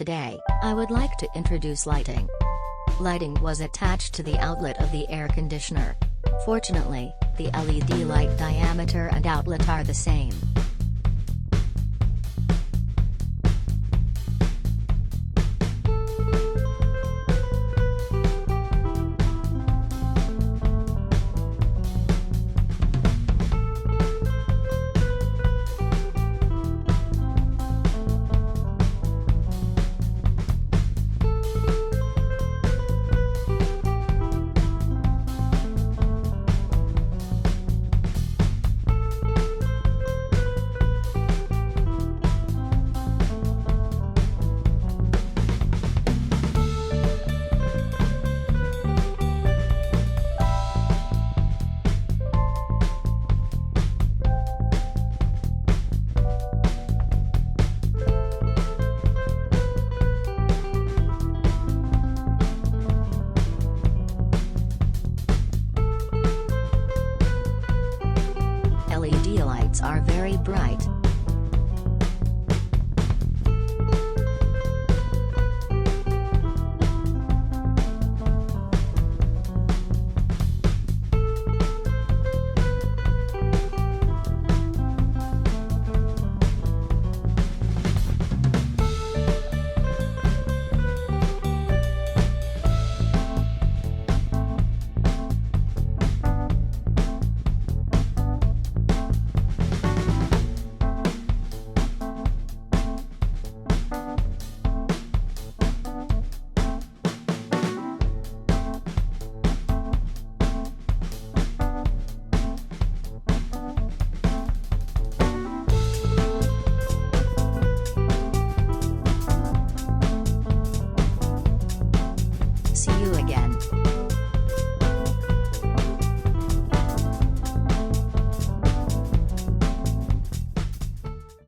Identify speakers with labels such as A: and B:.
A: Today, I would like to introduce lighting. Lighting was attached to the outlet of the air conditioner. Fortunately, the LED light diameter and outlet are the same. LED lights are very bright.